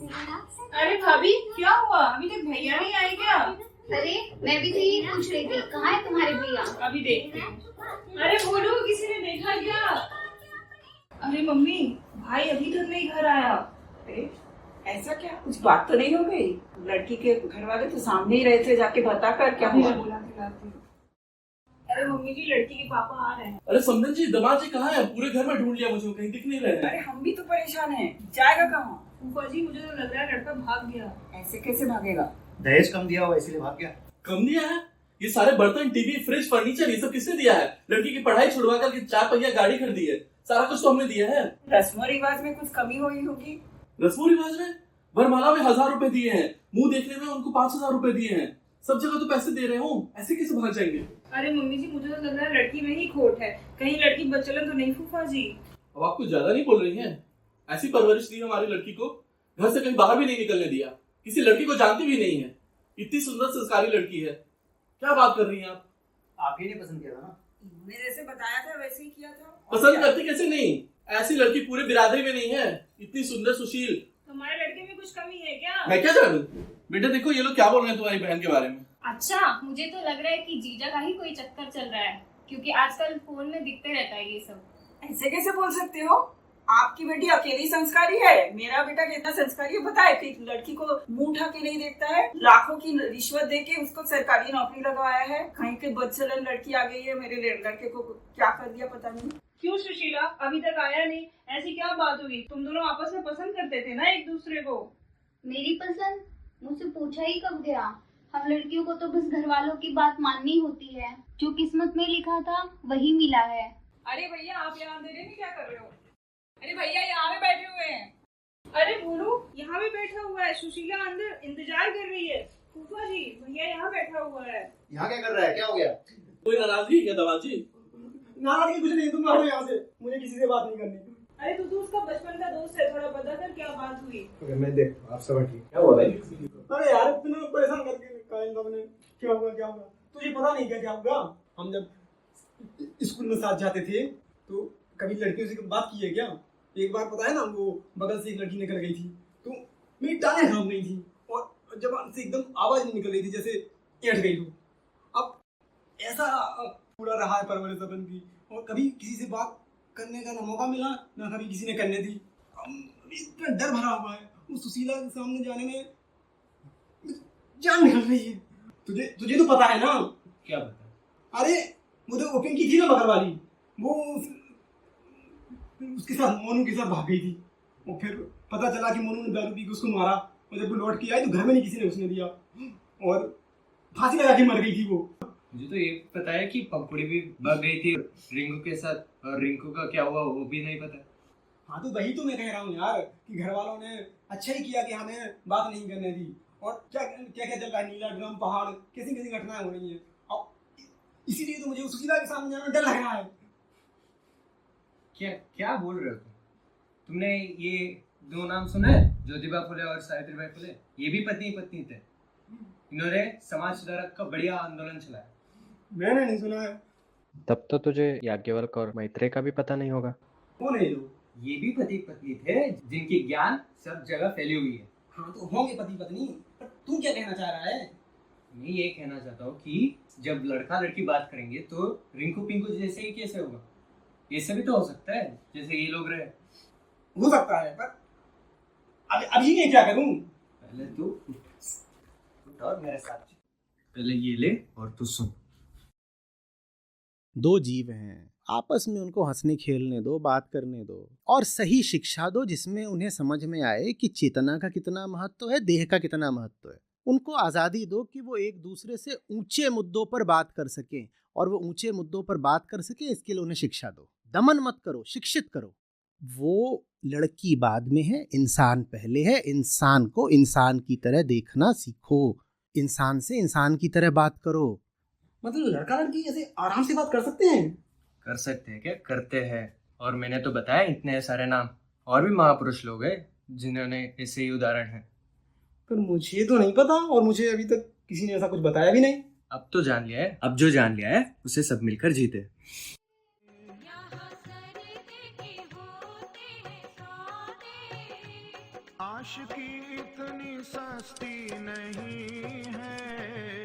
अरे भाभी क्या हुआ, अभी तक भैया नहीं आए क्या? अरे मैं भी तो यही पूछ रही थी, कहाँ है तुम्हारे भैया? अभी देखते हैं। अरे बोलो, किसी ने देखा क्या? अरे मम्मी, भाई अभी तक नहीं घर आया। अरे ऐसा क्या, कुछ बात तो नहीं हो गई? लड़की के घर वाले तो सामने ही रहे थे, जाके बता कर क्या अभी हुआ? मैं बुला के लाती हूँ। अरे मम्मी जी, लड़की के पापा आ रहे हैं। अरे समधन जी, दमाद जी कहाँ है? पूरे घर में ढूंढ लिया, मुझे कहीं दिख नहीं रहे हैं। अरे हम भी तो परेशान हैं, जाएगा कहाँ? फूफा जी, मुझे तो लग रहा है लड़का भाग गया। ऐसे कैसे भागेगा? दहेज कम दिया हुआ इसलिए भाग गया। कम दिया है? ये सारे बर्तन, टीवी, फ्रिज, फर्नीचर, ये सब किसने दिया है? लड़की की पढ़ाई छुड़वा करके 4 पहिया गाड़ी खरीदी है, सारा कुछ तो हमने दिया है। रस्मों रिवाज में कुछ कमी हुई होगी। रस्मों रिवाज में वरमाला में 1000 रुपए दिए हैं, मुंह देखने में उनको 5000 रुपए दिए हैं, सब जगह तो पैसे दे रहे हो, ऐसे कैसे भाग जाएंगे? अरे मम्मी जी, मुझे तो लग रहा है लड़की में ही खोट है, कहीं लड़की बच्चलन तो नहीं फूफा जी? अब आप कुछ ज्यादा नहीं बोल रही हैं? ऐसी परवरिश दी हमारी लड़की को, घर से कहीं बाहर भी नहीं निकलने दिया, किसी लड़की को जानती भी नहीं है, इतनी सुंदर संस्कारी लड़की है, क्या बात कर रही हैं आप? आप ही ने पसंद किया था ना? इन्होंने जैसे बताया था वैसे ही किया था। पसंद करती कैसे नहीं? ऐसी लड़की पूरे बिरादरी में नहीं है, इतनी सुंदर सुशील। तुम्हारे लड़के में कुछ कमी है क्या? मैं क्या जानूं? बेटा देखो, ये लोग क्या बोल रहे हैं तुम्हारी बहन के बारे में। अच्छा, मुझे तो लग रहा है कि जीजा का ही कोई चक्कर चल रहा है, क्योंकि आजकल फोन में दिखते रहता है ये सब। ऐसे कैसे बोल सकते हो? आपकी बेटी अकेली संस्कारी है, मेरा बेटा कितना संस्कारी है बताए? कि लड़की को मुंह उठा के नहीं देखता है, लाखों की रिश्वत देके उसको सरकारी नौकरी लगवाया है। कहीं के बदचलन लड़की आ गई है, मेरे लड़के को क्या कर दिया पता नहीं। क्यों सुशीला, अभी तक आया नहीं? ऐसी क्या बात हुई? तुम दोनों आपस में पसंद करते थे ना एक दूसरे को? मेरी पसंद मुझसे पूछा ही कब गया? हम लड़कियों को तो बस घर वालों की बात माननी होती है, जो किस्मत में लिखा था वही मिला है। अरे भैया, आप यहाँ अंधेरे में क्या कर रहे हो? अरे भैया, यहाँ पे बैठे हुए हैं। अरे बोलो, यहाँ पे बैठा हुआ है, सुशीला अंदर इंतजार कर रही है। फूफा जी, भैया यहाँ बैठा हुआ है। यहाँ क्या कर रहा है, क्या हो गया? कोई नाराजगी है क्या दमाद जी? नाराजगी कुछ नहीं, तुम हटो यहाँ से, मुझे किसी से बात नहीं करनी। अरे तू तो उसका बचपन का दोस्त है, थोड़ा बता कर क्या बात हुई? अगर मैं देख, आप सब हटिए। क्या हुआ भाई? अरे यार, इतना परेशान करके रखा इन लोगों ने। क्या हुआ क्या हुआ? तुझे पता नहीं क्या क्या हुआ? हम जब स्कूल में साथ जाते थे तो कभी लड़कियों से बात की है क्या? एक बार पता है ना, वो बगल से एक लड़की निकल गई थी, तो मेरी टांगें थाम गई थी और जबान से एकदम आवाज नहीं निकल रही थी, जैसे ऐंठ गई हो। अब ऐसा पूरा रहा है परवरिश अपन की, और कभी किसी से बात करने का ना मौका मिला, ना कभी किसी ने करने दी। इतना डर भरा हुआ है, उस सुशीला के सामने जाने में जान निकल रही है। तुझे तुझे तो पता है ना? क्या पता? अरे वो तो ओपन की थी ना मगर वाली, वो उसके साथ मोनू के साथ भाग गई थी, और फिर पता चला कि मोनू ने दारू पी के उसको मारा, और जब वो लौट के आई तो घर में नहीं किसी ने उसने दिया, और फांसी लगा के मर गई थी वो। मुझे तो ये पता है कि पंकुड़ी भी भाग गई थी रिंकू के साथ, और रिंकू का क्या हुआ वो भी नहीं पता। हाँ तो वही तो मैं कह रहा हूँ यार, कि घर वालों ने अच्छा ही किया कि हमें बात नहीं करने दी। और क्या क्या क्या चल रहा है, नीला ड्रम पहाड़, कैसी कैसी घटनाएं हो रही हैं, और इसीलिए तो मुझे सुशीला के सामने जाने में डर लग रहा है। क्या क्या बोल रहे हो तुमने ये 2 नाम सुना है? ज्योतिबा फुले और सावित्रीबाई फुले, ये भी पत्नी पत्नी थे। इन्होंने समाज सुधारक का बढ़िया आंदोलन चलाया। मैंने नहीं सुना है। तब तो तुझे याज्ञवल्क्य और मैत्रेय का भी पता नहीं होगा। कौन है ये लोग? ये भी पति पत्नी थे, जिनकी ज्ञान सब जगह फैली हुई है। हाँ तो होंगे पति पत्नी, पर तू क्या कहना चाह रहा है? मैं ये कहना चाहता हूँ कि जब लड़का लड़की बात करेंगे तो रिंकू पिंकू जैसे ही कैसे होगा? ये सभी तो हो सकता है जैसे ये लोग रहे। हो सकता है, पर अभी मैं क्या करूं? पहले तू उठ और मेरे साथ चल। पहले ये ले और तू सुन। 2 जीव हैं, आपस में उनको हंसने खेलने दो, बात करने दो, और सही शिक्षा दो जिसमें उन्हें समझ में आए कि चेतना का कितना महत्व है, देह का कितना महत्व है। उनको आज़ादी दो कि वो एक दूसरे से ऊंचे मुद्दों पर बात कर सकें, और वो ऊंचे मुद्दों पर बात कर सके इसके लिए उन्हें शिक्षा दो। दमन मत करो, शिक्षित करो। वो लड़की बाद में है, इंसान पहले है। इंसान को इंसान की तरह देखना सीखो, इंसान से इंसान की तरह बात करो। मतलब लड़का लड़की ऐसे आराम से बात कर सकते हैं? कर सकते हैं क्या? करते हैं। और मैंने तो बताया इतने सारे नाम, और भी महापुरुष लोग हैं जिन्होंने ऐसे ही उदाहरण हैं। पर मुझे तो नहीं पता, और मुझे अभी तक किसी ने ऐसा कुछ बताया भी नहीं। अब तो जान लिया है, अब जो जान लिया है उसे सब मिलकर जीते। आज आशिकी इतनी सस्ती नहीं है।